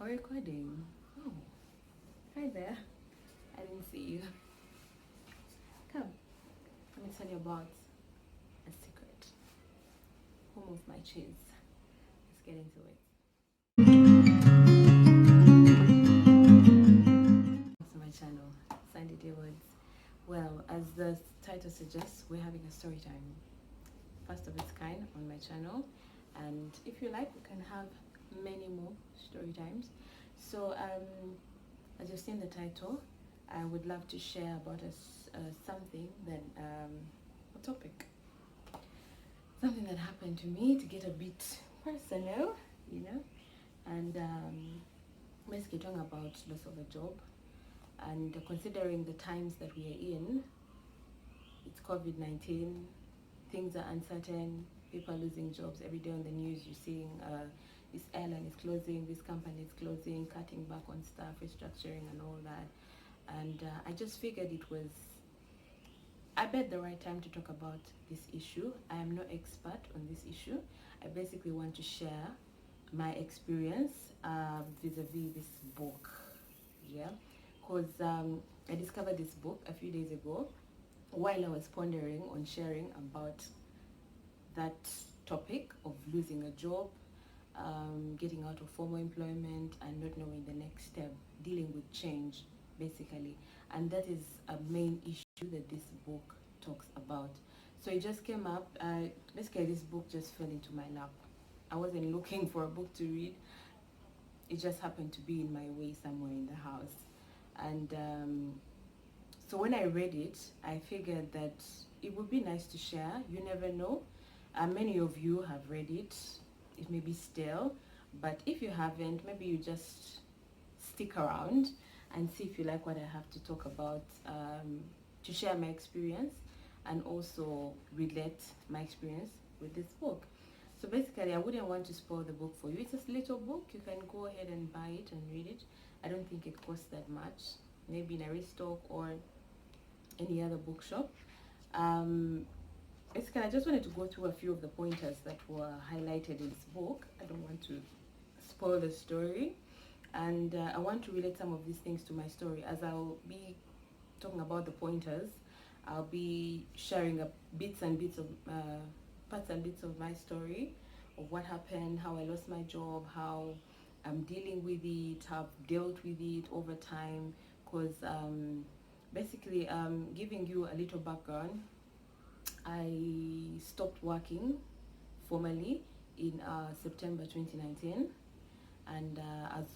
We're recording. Oh, hi there. I didn't see you. Come, let me tell you about a secret. Home of my cheese. Let's get into it. To my channel, Sandy Woods. Well, as the title suggests, we're having a story time, first of its kind on my channel. And if you like, we can have many more story times. So, as you've seen the title, I would love to share about something that, a topic, something that happened to me, to get a bit personal, and basically talking about loss of a job. And considering the times that we are in, it's COVID-19, things are uncertain, people are losing jobs. Every day on the news you're seeing this airline is closing, this company is closing, cutting back on staff, restructuring and all that. And I just figured it was, I bet, the right time to talk about this issue. I am no expert on this issue. I basically want to share my experience vis-a-vis this book. Yeah, because I discovered this book a few days ago while I was pondering on sharing about that topic of losing a job, getting out of formal employment and not knowing the next step, dealing with change basically. And that is a main issue that this book talks about. So it just came up, basically this book just fell into my lap. I wasn't looking for a book to read, it just happened to be in my way somewhere in the house. And so when I read it, I figured that it would be nice to share. You never know. Many of you have read it. It may be stale, but if you haven't, maybe you just stick around and see if you like what I have to talk about, to share my experience and also relate my experience with this book. So basically, I wouldn't want to spoil the book for you. It's a little book. You can go ahead and buy it and read it. I don't think it costs that much. Maybe in a restock or any other bookshop. Basically, I just wanted to go through a few of the pointers that were highlighted in this book. I don't want to spoil the story. And I want to relate some of these things to my story. As I'll be talking about the pointers, I'll be sharing bits and bits of parts and bits of my story, of what happened, how I lost my job, how I'm dealing with it, how I've dealt with it over time. Because basically, giving you a little background, I stopped working formally in September 2019, and I was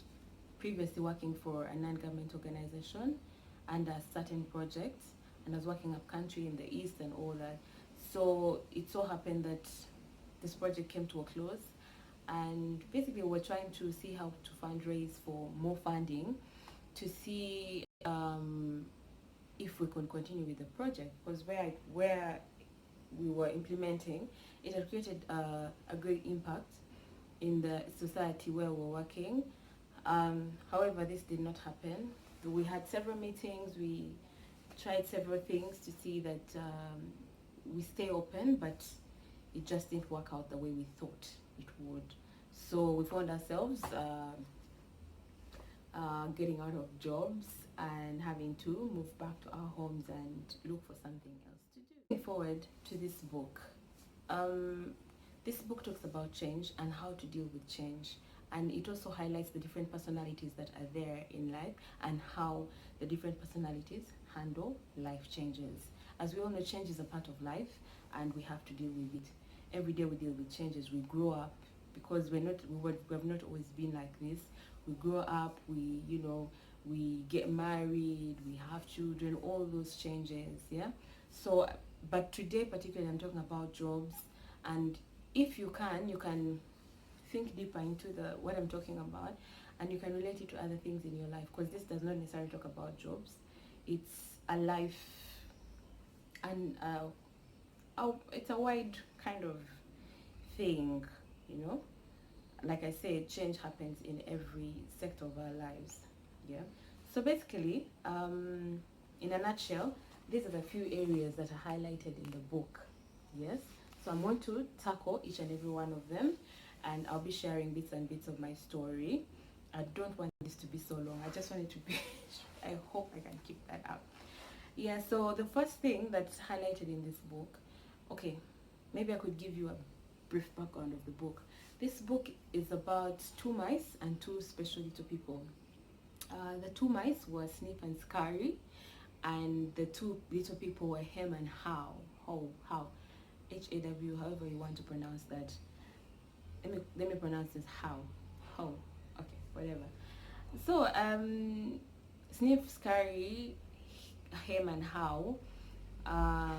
previously working for a non-government organization under certain projects, and I was working up country in the east and all that. So it so happened that this project came to a close, and basically we're trying to see how to fundraise for more funding to see if we could continue with the project, because where we were implementing, it had created a great impact in the society where we're working. However, this did not happen. We had several meetings, we tried several things to see that we stay open, but it just didn't work out the way we thought it would. So we found ourselves getting out of jobs and having to move back to our homes and look for something else to do. Looking forward to this book. This book talks about change and how to deal with change, and it also highlights the different personalities that are there in life and how the different personalities handle life changes. As we all know, change is a part of life and we have to deal with it. Every day we deal with changes. We grow up, because we have not always been like this. We grow up, we get married, we have children, all those changes, yeah? So, but today particularly I'm talking about jobs, and if you can think deeper into what I'm talking about, and you can relate it to other things in your life, because this does not necessarily talk about jobs. It's a life, and it's a wide kind of thing, Like I said, change happens in every sector of our lives, yeah? So basically, in a nutshell, these are the few areas that are highlighted in the book, yes? So I'm going to tackle each and every one of them, and I'll be sharing bits and bits of my story. I don't want this to be so long. I just want it to be, I hope I can keep that up. Yeah, so the first thing that's highlighted in this book, okay, maybe I could give you a brief background of the book. This book is about two mice and two special little people. The two mice were Snip and Scary, and the two little people were Hem and How. How. H-A-W, however you want to pronounce that. Let me pronounce this How. How. Okay, whatever. So, Snip, Scary, Hem and How uh,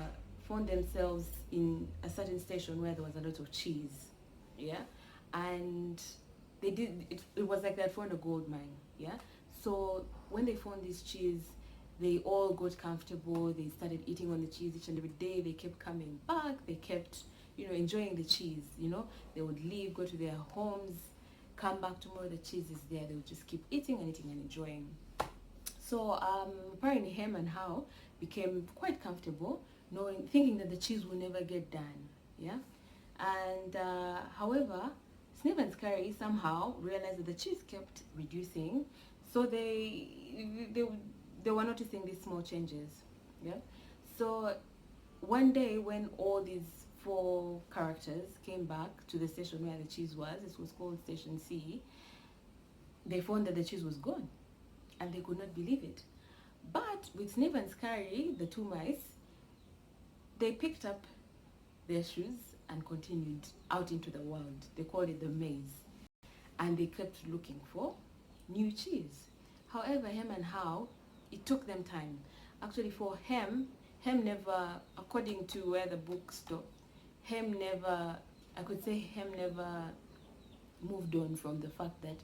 found themselves in a certain station where there was a lot of cheese. Yeah, and they did it was like they had found a gold mine. Yeah, so when they found this cheese, they all got comfortable. They started eating on the cheese each and every day. They kept coming back. They kept, enjoying the cheese. They would leave, go to their homes, come back tomorrow. The cheese is there. They would just keep eating and eating and enjoying. So apparently, Hem and How became quite comfortable, thinking that the cheese will never get done. Yeah, and however, Snip and Scary somehow realized that the cheese kept reducing, so they were noticing these small changes. Yeah, so one day when all these four characters came back to the station where the cheese was, this was called Station C, they found that the cheese was gone, and they could not believe it. But with Snip and Scary, the two mice, they picked up their shoes and continued out into the world. They called it the maze, and they kept looking for new cheese. However, Hem and How, it took them time. Actually, for Hem never, according to where the book stopped, I could say Hem never moved on from the fact that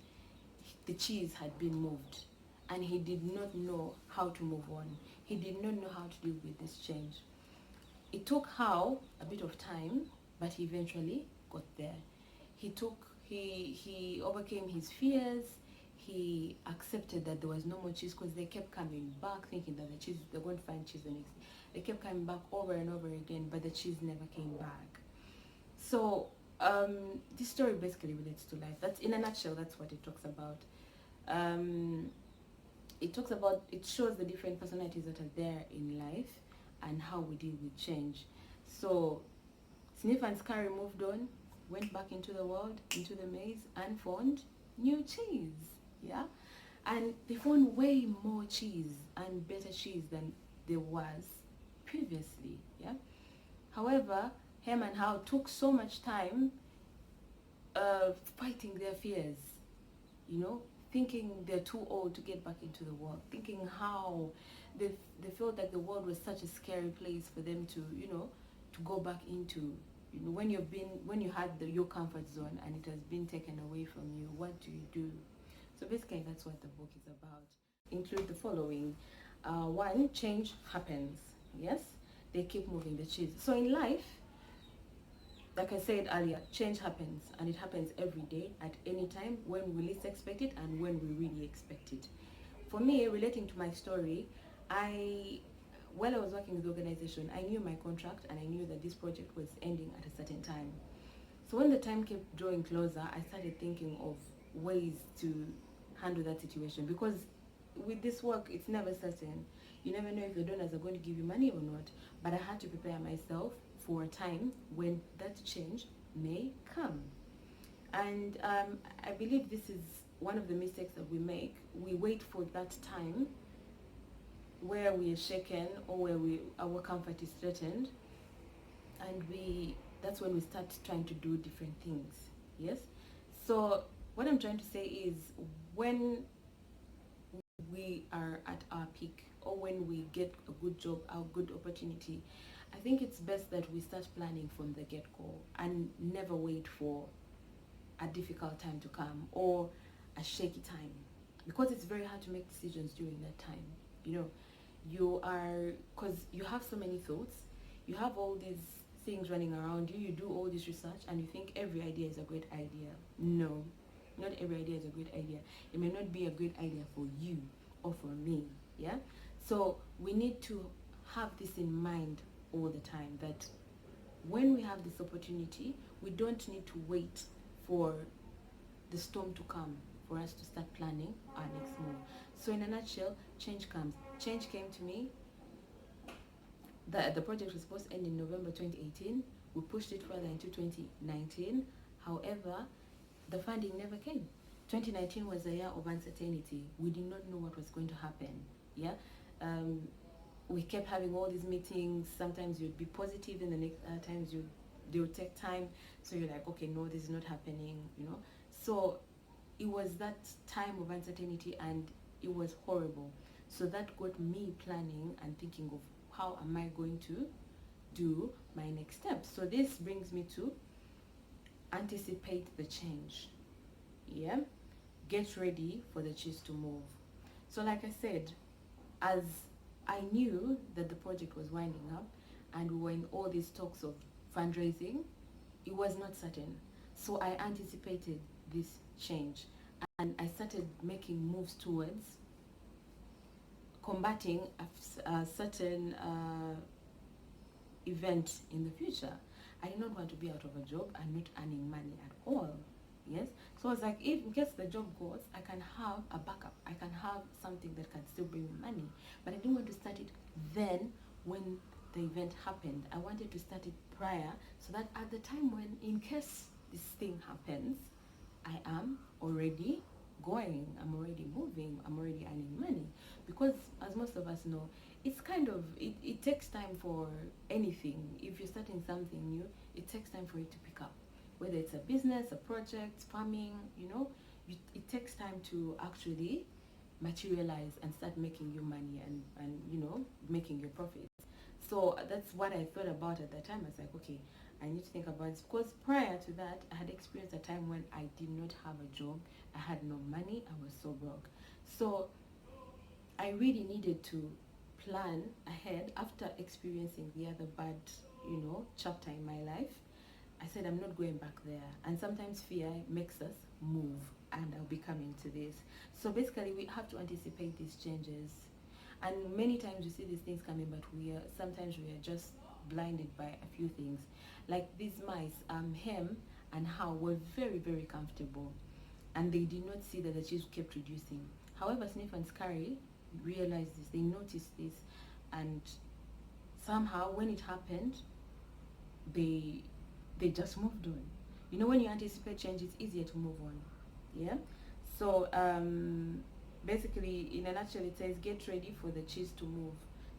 the cheese had been moved, and he did not know how to move on. He did not know how to deal with this change. It took How a bit of time, but he eventually got there. He overcame his fears. He accepted that there was no more cheese, because they kept coming back thinking that they're going to find cheese the next day. They kept coming back over and over again, but the cheese never came back. So this story basically relates to life. That's, in a nutshell, that's what it talks about. It shows the different personalities that are there in life and how we deal with change. So Sniff and Scary moved on, went back into the world, into the maze, and found new cheese. Yeah, and they found way more cheese and better cheese than there was previously. Yeah, however, Hem and How took so much time fighting their fears, thinking they're too old to get back into the world, thinking how they felt like the world was such a scary place for them to to go back into. When you had your comfort zone and it has been taken away from you, what do you do? So basically, that's what the book is about. Include the following. One, change happens. Yes, they keep moving the cheese. So in life, like I said earlier, change happens, and it happens every day, at any time, when we least expect it and when we really expect it. For me, relating to my story, while I was working with the organization, I knew my contract and I knew that this project was ending at a certain time. So when the time kept drawing closer, I started thinking of ways to handle that situation, because with this work, it's never certain. You never know if your donors are going to give you money or not. But I had to prepare myself for a time when that change may come. And I believe this is one of the mistakes that we make. We wait for that time where we are shaken or where our comfort is threatened, and that's when we start trying to do different things. Yes, so what I'm trying to say is, when we are at our peak, or when we get a good job, a good opportunity, I think it's best that we start planning from the get-go and never wait for a difficult time to come or a shaky time, because it's very hard to make decisions during that time. Because you have so many thoughts, you have all these things running around you, you do all this research, and you think every idea is a great idea. No, not every idea is a great idea. It may not be a great idea for you or for me. Yeah, so we need to have this in mind all the time, that when we have this opportunity, we don't need to wait for the storm to come for us to start planning our next move. So in a nutshell, change comes. Change came to me. The project was supposed to end in November 2018. We pushed it further into 2019. However, the funding never came. 2019 was a year of uncertainty. We did not know what was going to happen. Yeah, we kept having all these meetings. Sometimes you'd be positive, and the next times they would take time. So you're like, okay, no, this is not happening. So it was that time of uncertainty, and it was horrible. So that got me planning and thinking of how am I going to do my next step. So this brings me to anticipate the change. Yeah, get ready for the cheese to move. So like I said, as I knew that the project was winding up and we were in all these talks of fundraising, it was not certain. So I anticipated this change and I started making moves towards combating a certain event in the future. I did not want to be out of a job and not earning money at all. Yes, so I was like, if in case the job goes, I can have a backup. I can have something that can still bring me money. But I didn't want to start it then when the event happened. I wanted to start it prior, so that at the time when, in case this thing happens, I am already going, I'm already moving, I'm already earning money. Because as most of us know, it's kind of, it takes time for anything. If you're starting something new, it takes time for it to pick up. Whether it's a business, a project, farming, it takes time to actually materialize and start making your money and making your profits. So that's what I thought about at that time. I was like, okay, I need to think about it, because prior to that, I had experienced a time when I did not have a job, I had no money, I was so broke. So I really needed to plan ahead after experiencing the other bad, chapter in my life. I said, I'm not going back there. And sometimes fear makes us move, and I'll be coming to this. So basically, we have to anticipate these changes. And many times we see these things coming, but sometimes we are just blinded by a few things. Like these mice, Hem and How were very, very comfortable, and they did not see that the cheese kept reducing. However, Sniff and Scurry realized this, they noticed this, and somehow when it happened, they just moved on. When you anticipate change, it's easier to move on. Yeah. So basically, in a nutshell, it says get ready for the cheese to move.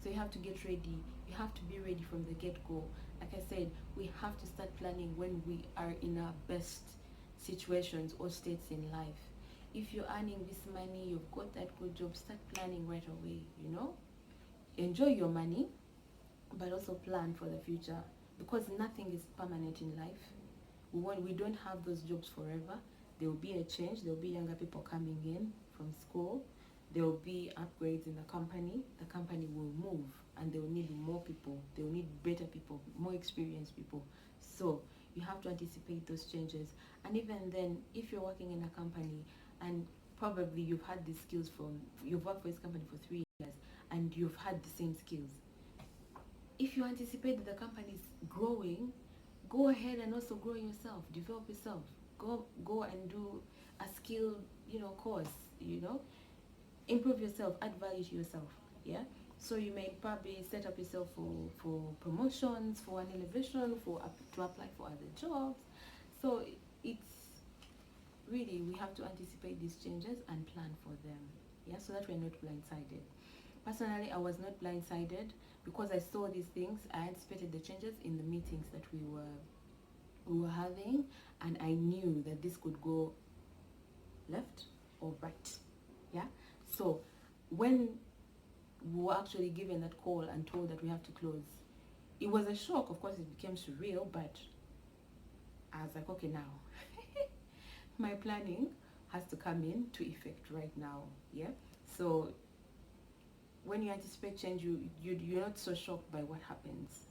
So you have to get ready. You have to be ready from the get-go. Like I said, we have to start planning when we are in our best situations or states in life. If you're earning this money, you've got that good job, start planning right away. Enjoy your money, but also plan for the future, because nothing is permanent in life. We don't have those jobs forever. There will be a change. There will be younger people coming in from school. There will be upgrades in the company. The company will move, and they will need more people. They will need better people, more experienced people. So you have to anticipate those changes. And even then, if you're working in a company and probably you've had these skills you've worked for this company for 3 years and you've had the same skills, if you anticipate that the company is growing, go ahead and also grow yourself, develop yourself. Go and do a skill, course, improve yourself, add value to yourself. Yeah. So you may probably set up yourself for promotions, for an elevation, to apply for other jobs. So it's really, we have to anticipate these changes and plan for them. Yeah, so that we're not blindsided. Personally, I was not blindsided because I saw these things. I anticipated the changes in the meetings that we were having, and I knew that this could go left or right. Yeah. So when we were actually given that call and told that we have to close, it was a shock. Of course, it became surreal, but I was like, okay, now my planning has to come into effect right now. Yeah. So when you anticipate change, you're not so shocked by what happens.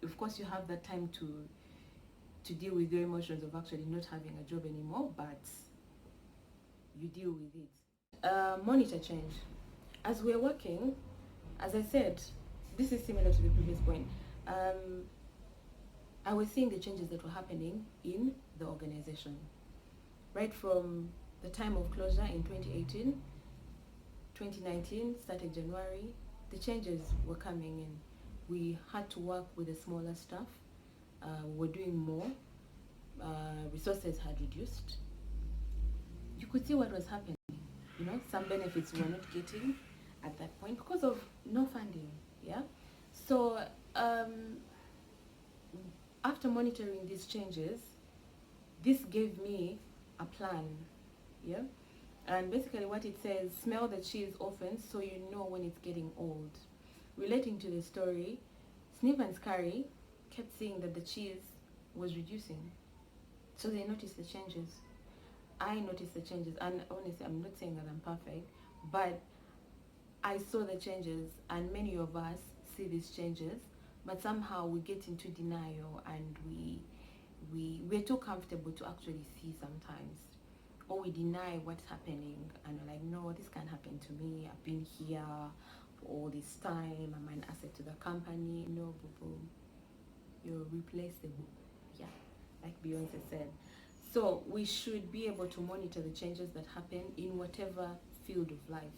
Of course, you have that time to deal with your emotions of actually not having a job anymore, but you deal with it. Monitor change. As we're working, as I said, this is similar to the previous point. I was seeing the changes that were happening in the organization. Right from the time of closure in 2018, 2019 started January. The changes were coming in. We had to work with a smaller staff. We're doing more. Resources had reduced. You could see what was happening. You know, some benefits we were not getting at that point because of no funding. Yeah. So after monitoring these changes, this gave me a plan. Yeah. And basically what it says, smell the cheese often so you know when it's getting old. Relating to the story, Sniff and Scurry kept seeing that the cheese was reducing. So they noticed the changes. I noticed the changes, and honestly, I'm not saying that I'm perfect, but I saw the changes, and many of us see these changes, but somehow we get into denial, and we're too comfortable to actually see sometimes, or we deny what's happening, and we're like, no, this can't happen to me. I've been here for all this time. I'm an asset to the company. No, boo boo, you're replaceable. Yeah, like Beyonce said. So we should be able to monitor the changes that happen in whatever field of life.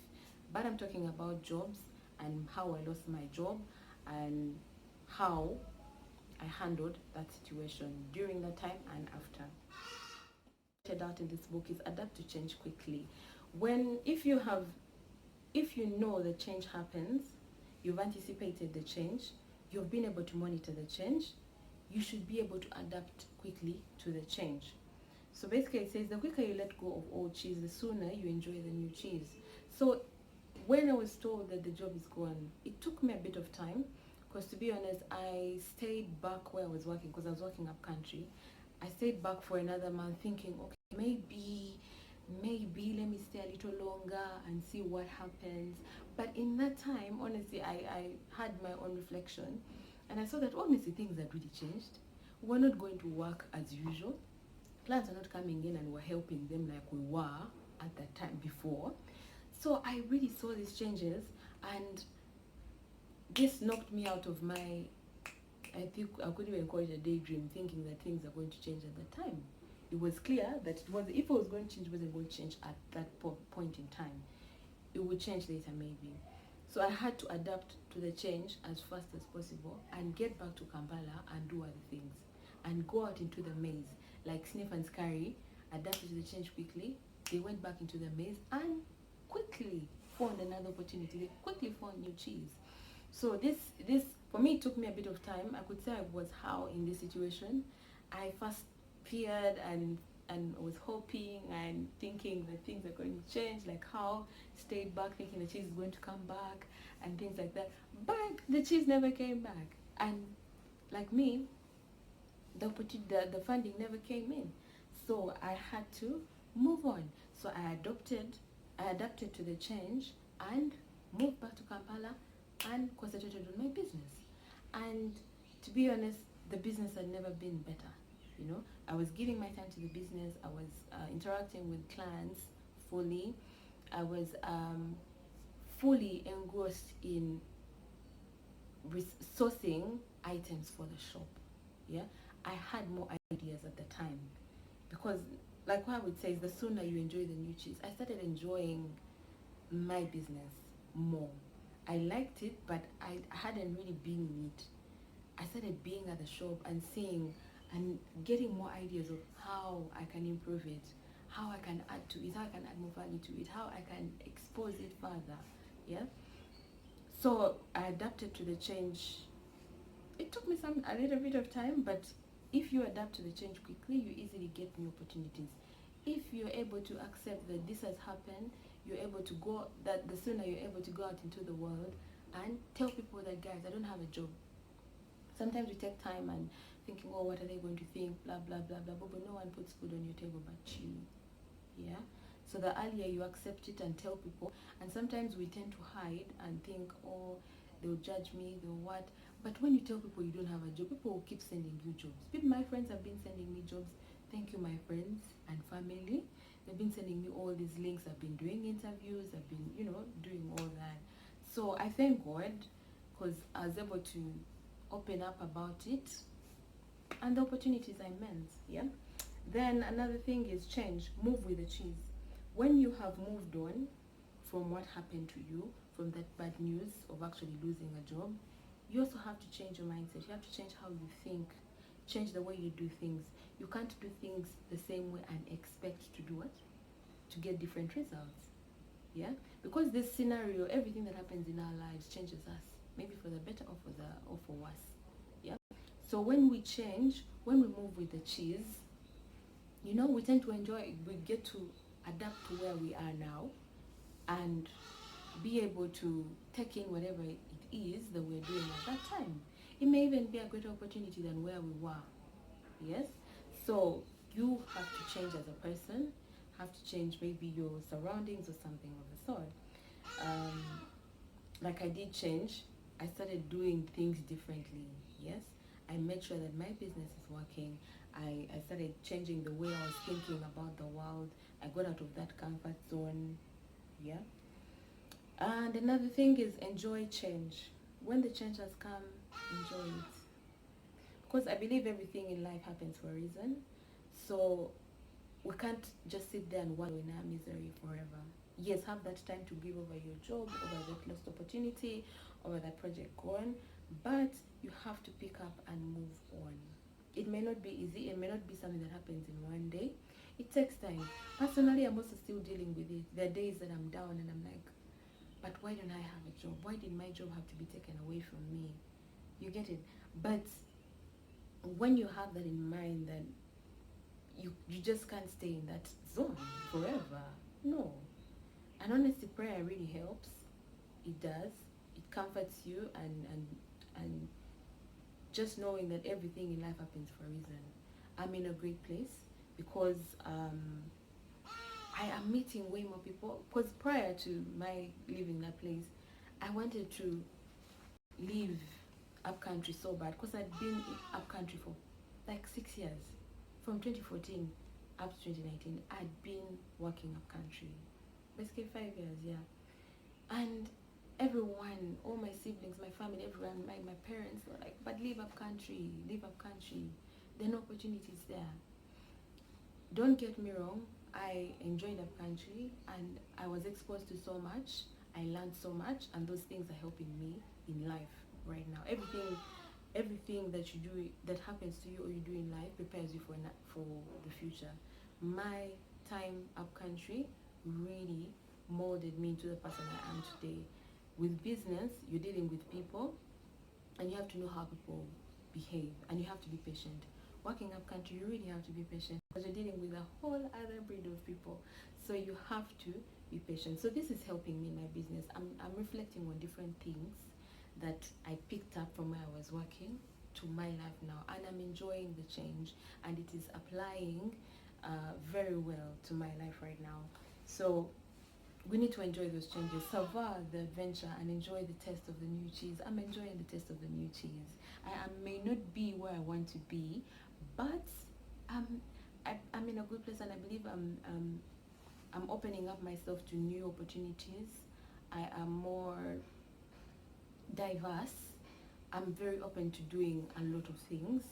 But I'm talking about jobs and how I lost my job and how I handled that situation during that time and after. Out in this book is adapt to change quickly. If you know the change happens, you've anticipated the change, you've been able to monitor the change, you should be able to adapt quickly to the change. So basically it says the quicker you let go of old cheese, the sooner you enjoy the new cheese. So when I was told that the job is gone, it took me a bit of time because, to be honest, I stayed back where I was working because I was working up country. I stayed back for another month thinking, okay, maybe let me stay a little longer and see what happens. But in that time, honestly, I had my own reflection and I saw that honestly things had really changed. We're not going to work as usual. Clients are not coming in and we're helping them like we were at that time before. So I really saw these changes, and this knocked me out of my, I think I could even call it a daydream, thinking that things are going to change at that time. It was clear that if it was going to change, it wasn't going to change at that point in time. It would change later maybe. So I had to adapt to the change as fast as possible and get back to Kampala and do other things and go out into the maze. Like Sniff and Scurry adapted to the change quickly. They went back into the maze and quickly found another opportunity. They quickly found new cheese. So this for me, it took me a bit of time. I could say I was how in this situation. I first feared and was hoping and thinking that things are going to change, like how stayed back thinking the cheese is going to come back and things like that. But the cheese never came back. And like me, the funding never came in. So I had to move on. So I adapted to the change and moved back to Kampala and concentrated on my business. And to be honest, the business had never been better. You know, I was giving my time to the business. I was interacting with clients fully. I was fully engrossed in sourcing items for the shop. Yeah, I had more ideas at the time because, like what I would say, is the sooner you enjoy the new cheese. I started enjoying my business more. I liked it, but I hadn't really been in it. I started being at the shop and seeing and getting more ideas of how I can improve it, how I can add to it, how I can add more value to it, how I can expose it further. Yeah. So I adapted to the change. It took me a little bit of time, but if you adapt to the change quickly, you easily get new opportunities. If you're able to accept that this has happened, you're able to go, that the sooner you're able to go out into the world and tell people that, guys, I don't have a job. Sometimes we take time and thinking, oh, what are they going to think, blah, blah, blah, blah, blah, but no one puts food on your table but you. Yeah. So the earlier you accept it and tell people, and sometimes we tend to hide and think, oh, they'll judge me, they'll what. But when you tell people you don't have a job, people will keep sending you jobs. My friends have been sending me jobs. Thank you, my friends and family. They've been sending me all these links. I've been doing interviews. I've been, doing all that. So I thank God because I was able to open up about it, and the opportunities are immense. Yeah. Then another thing is change. Move with the cheese. when you have moved on from what happened to you, from that bad news of actually losing a job, you also have to change your mindset. You have to change how you think, change the way you do things. You can't do things the same way and expect to do what? To get different results. Yeah? Because this scenario, everything that happens in our lives changes us. Maybe for the better or for worse. Yeah? So when we change, when we move with the cheese, we tend to enjoy, we get to adapt to where we are now and be able to take in whatever it is that we're doing at that time. It may even be a greater opportunity than where we were. Yes? So you have to change as a person, have to change maybe your surroundings or something of the sort. Like I did change, I started doing things differently. Yes? I made sure that my business is working. I started changing the way I was thinking about the world. I got out of that comfort zone. Yeah? And another thing is enjoy change. When the change has come, enjoy it. Because I believe everything in life happens for a reason. So we can't just sit there and wallow in our misery forever. Yes, have that time to grieve over your job, over that lost opportunity, over that project gone, but you have to pick up and move on. It may not be easy, it may not be something that happens in one day. It takes time. Personally, I'm also still dealing with it. There are days that I'm down and I'm like, but why don't I have a job? Why did my job have to be taken away from me? You get it? But when you have that in mind, then you just can't stay in that zone forever. No. And honestly, prayer really helps. It does. It comforts you and just knowing that everything in life happens for a reason. I'm in a great place because I am meeting way more people. Because prior to my leaving that place, I wanted to leave up country so bad because I'd been up country for like 6 years. From 2014 up to 2019, I'd been working up country. Basically 5 years, yeah. And everyone, all my siblings, my family, everyone, my parents were like, but leave up country, leave up country. There are no opportunities there. Don't get me wrong, I enjoyed up country and I was exposed to so much. I learned so much, and those things are helping me in life right now. Everything that you do, that happens to you or you do in life, prepares you for the future. My time up country really molded me into the person I am today. With business, you're dealing with people, and you have to know how people behave, and you have to be patient. Working up country, you really have to be patient because you're dealing with a whole other breed of people. So you have to be patient. So this is helping me in my business. I'm reflecting on different things that I picked up from where I was working to my life now, and I'm enjoying the change, and it is applying very well to my life right now. So we need to enjoy those changes, savor the adventure, and enjoy the taste of the new cheese. I'm enjoying the taste of the new cheese. I may not be where I want to be, but I'm in a good place, and I believe I'm opening up myself to new opportunities. I am more diverse. I'm very open to doing a lot of things.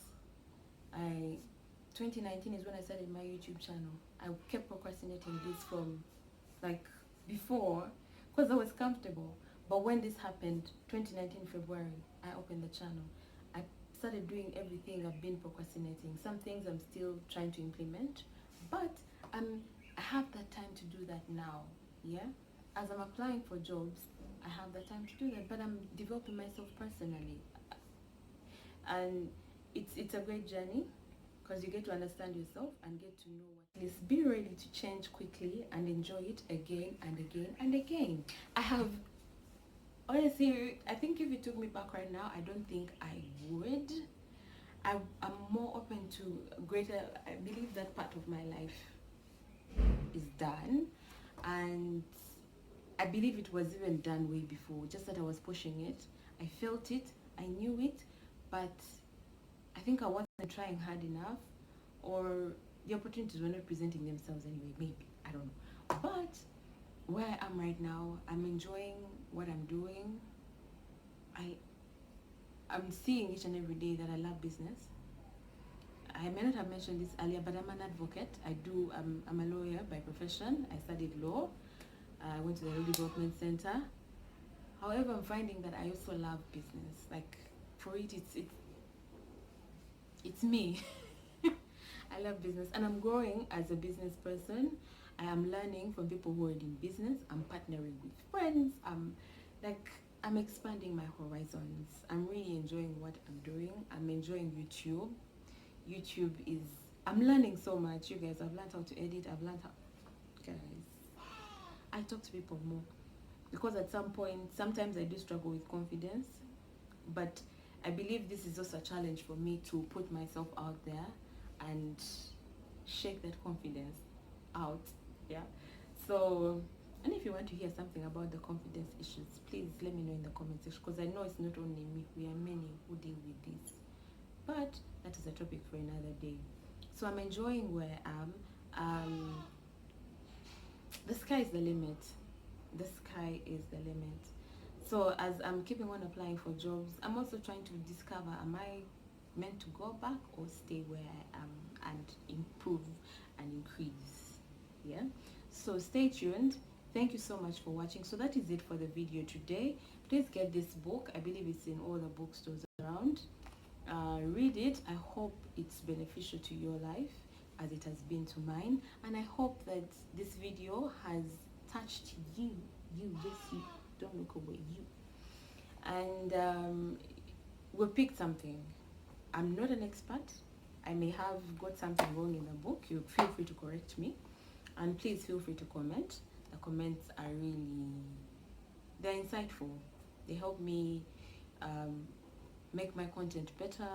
2019 is when I started my YouTube channel. I kept procrastinating this from like before because I was comfortable. But when this happened, 2019 February, I opened the channel. I started doing everything I've been procrastinating. Some things I'm still trying to implement, but I have that time to do that now. Yeah, as I'm applying for jobs, I have the time to do that. But I'm developing myself personally, and it's a great journey because you get to understand yourself and get to know what. Please be ready to change quickly and enjoy it again and again and again. Honestly, I think if you took me back right now, I don't think I would. I'm more open to greater. I believe that part of my life is done, and I believe it was even done way before, just that I was pushing it. I felt it, I knew it, but I think I wasn't trying hard enough, or the opportunities were not presenting themselves anyway, maybe. I don't know. But where I am right now, I'm enjoying what I'm doing. I'm seeing each and every day that I love business. I may not have mentioned this earlier, but I'm an advocate. I'm a lawyer by profession. I studied law. I went to the Law Development Center. However, I'm finding that I also love business. Like, for it, it's me. I love business, and I'm growing as a business person. I am learning from people who are in business. I'm partnering with friends. I'm expanding my horizons. I'm really enjoying what I'm doing. I'm enjoying YouTube. YouTube is, I'm learning so much, you guys. I've learned how to edit. I've learned how, guys, I talk to people more, because at some point, sometimes I do struggle with confidence, but I believe this is also a challenge for me to put myself out there and shake that confidence out. Yeah. So, and if you want to hear something about the confidence issues, please let me know in the comment section, because I know it's not only me, we are many who deal with this. But that is a topic for another day. So I'm enjoying where I am. The sky is the limit. The sky is the limit. So as I'm keeping on applying for jobs, I'm also trying to discover, am I meant to go back or stay where I am and improve and increase? Yeah. So stay tuned. Thank you so much for watching. So that is it for the video today. Please get this book. I believe it's in all the bookstores around. Read it. I hope it's beneficial to your life as it has been to mine, and I hope that this video has touched you, yes, you, don't look away, you, and we picked something. I'm not an expert. I may have got something wrong in the book. You feel free to correct me, and please feel free to comment. The comments are really, they're insightful. They help me make my content better.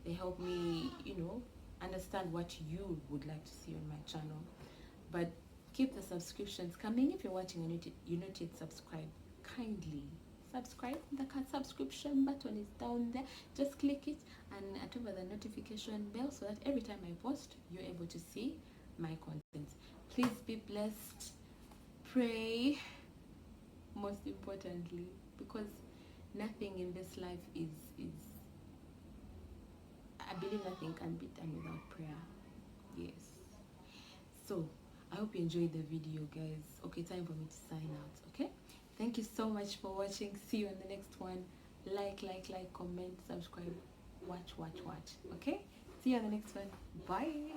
They help me, understand what you would like to see on my channel. But keep the subscriptions coming. If you're watching and you're not yet subscribed, kindly subscribe. The subscription button is down there. Just click it and turn on the notification bell so that every time I post, you're able to see my content. Please be blessed. Pray, most importantly, because nothing in this life is I believe nothing can be done without prayer. Yes. So I hope you enjoyed the video, guys. Okay, time for me to sign out. Okay, thank you so much for watching. See you on the next one. Like, comment, subscribe, watch. Okay, see you on the next one. Bye.